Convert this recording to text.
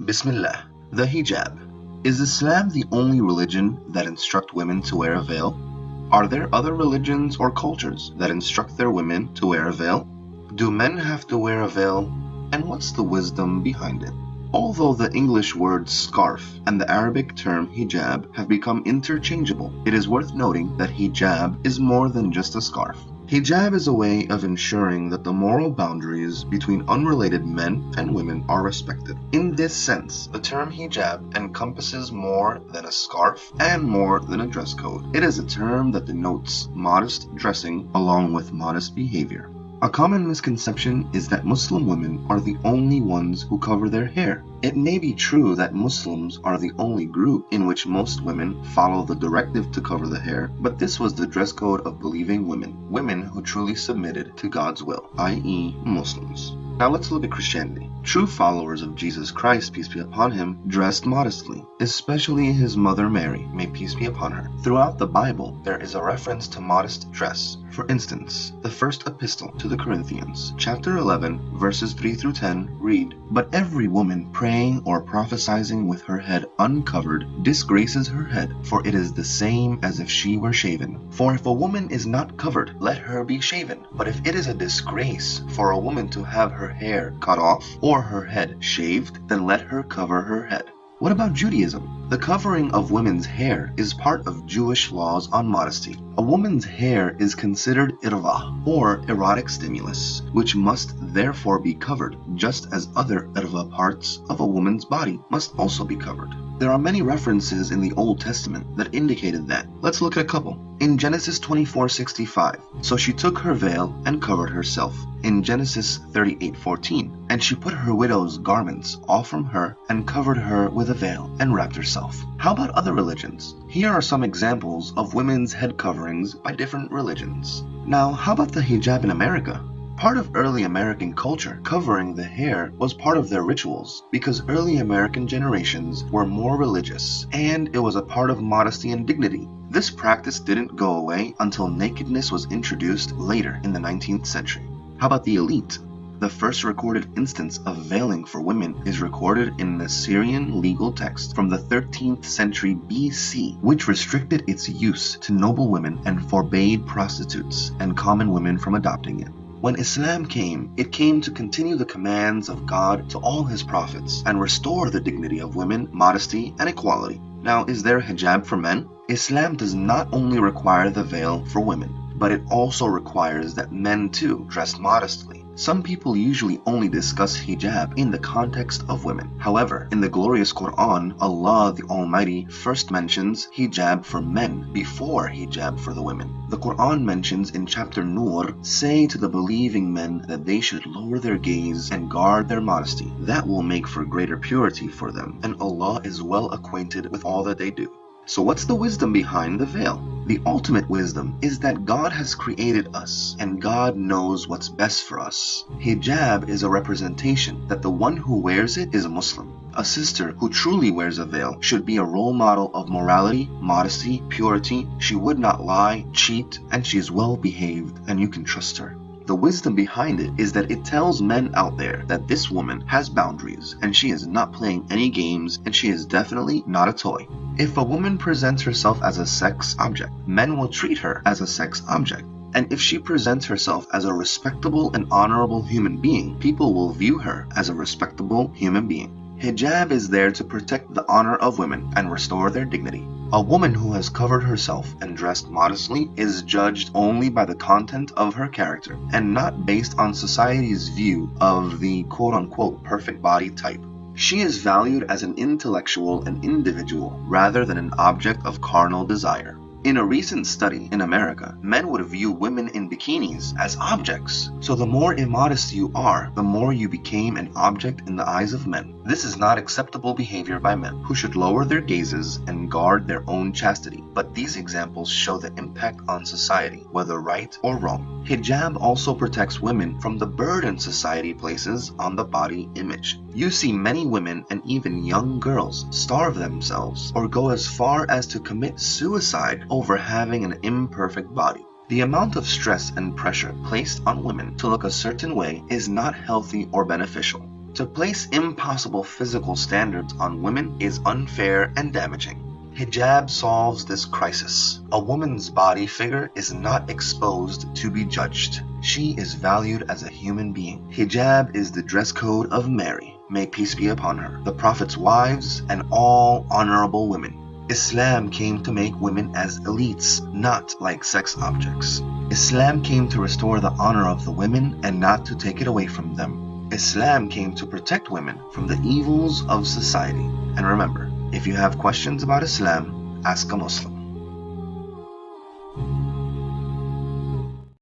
Bismillah. The hijab. Is Islam the only religion that instruct women to wear a veil? Are there other religions or cultures that instruct their women to wear a veil? Do men have to wear a veil? And what's the wisdom behind it? Although the English word scarf and the Arabic term hijab have become interchangeable, it is worth noting that hijab is more than just a scarf. Hijab is a way of ensuring that the moral boundaries between unrelated men and women are respected. In this sense, the term hijab encompasses more than a scarf and more than a dress code. It is a term that denotes modest dressing along with modest behavior. A common misconception is that Muslim women are the only ones who cover their hair. It may be true that Muslims are the only group in which most women follow the directive to cover the hair, but this was the dress code of believing women who truly submitted to God's will, i.e. Muslims. Now let's look at Christianity. True followers of Jesus Christ, peace be upon him, dressed modestly, especially his mother Mary, may peace be upon her. Throughout the Bible, there is a reference to modest dress. For instance, the first epistle to the Corinthians, chapter 11, verses 3 through 10, read, "But every woman praying or prophesying with her head uncovered disgraces her head, for it is the same as if she were shaven. For if a woman is not covered, let her be shaven. But if it is a disgrace for a woman to have her hair cut off or her head shaved, then let her cover her head." What about Judaism? The covering of women's hair is part of Jewish laws on modesty. A woman's hair is considered irva, or erotic stimulus, which must therefore be covered, just as other irva parts of a woman's body must also be covered. There are many references in the Old Testament that indicated that. Let's look at a couple. In Genesis 24:65, so she took her veil and covered herself. In Genesis 38:14, and she put her widow's garments off from her and covered her with a veil and wrapped herself. How about other religions? Here are some examples of women's head coverings by different religions. Now, how about the hijab in America? Part of early American culture, covering the hair was part of their rituals because early American generations were more religious, and it was a part of modesty and dignity. This practice didn't go away until nakedness was introduced later in the 19th century. How about the elite? The first recorded instance of veiling for women is recorded in an Assyrian legal text from the 13th century BC, which restricted its use to noble women and forbade prostitutes and common women from adopting it. When Islam came, it came to continue the commands of God to all his prophets and restore the dignity of women, modesty, and equality. Now, is there hijab for men? Islam does not only require the veil for women, but it also requires that men too dress modestly. Some people usually only discuss hijab in the context of women. However, in the glorious Quran, Allah the Almighty first mentions hijab for men before hijab for the women. The Quran mentions in chapter Nur, "Say to the believing men that they should lower their gaze and guard their modesty. That will make for greater purity for them, and Allah is well acquainted with all that they do." So what's the wisdom behind the veil? The ultimate wisdom is that God has created us and God knows what's best for us. Hijab is a representation that the one who wears it is a Muslim. A sister who truly wears a veil should be a role model of morality, modesty, purity. She would not lie, cheat, and she is well behaved and you can trust her. The wisdom behind it is that it tells men out there that this woman has boundaries and she is not playing any games and she is definitely not a toy. If a woman presents herself as a sex object, men will treat her as a sex object. And if she presents herself as a respectable and honorable human being, people will view her as a respectable human being. Hijab is there to protect the honor of women and restore their dignity. A woman who has covered herself and dressed modestly is judged only by the content of her character and not based on society's view of the quote-unquote perfect body type. She is valued as an intellectual and individual rather than an object of carnal desire. In a recent study in America, men would view women in bikinis as objects. So the more immodest you are, the more you became an object in the eyes of men. This is not acceptable behavior by men, who should lower their gazes and guard their own chastity. But these examples show the impact on society, whether right or wrong. Hijab also protects women from the burden society places on the body image. You see many women and even young girls starve themselves or go as far as to commit suicide over having an imperfect body. The amount of stress and pressure placed on women to look a certain way is not healthy or beneficial. To place impossible physical standards on women is unfair and damaging. Hijab solves this crisis. A woman's body figure is not exposed to be judged. She is valued as a human being. Hijab is the dress code of Mary, may peace be upon her, the Prophet's wives, and all honorable women. Islam came to make women as elites, not like sex objects. Islam came to restore the honor of the women and not to take it away from them. Islam came to protect women from the evils of society. And remember, if you have questions about Islam, ask a Muslim.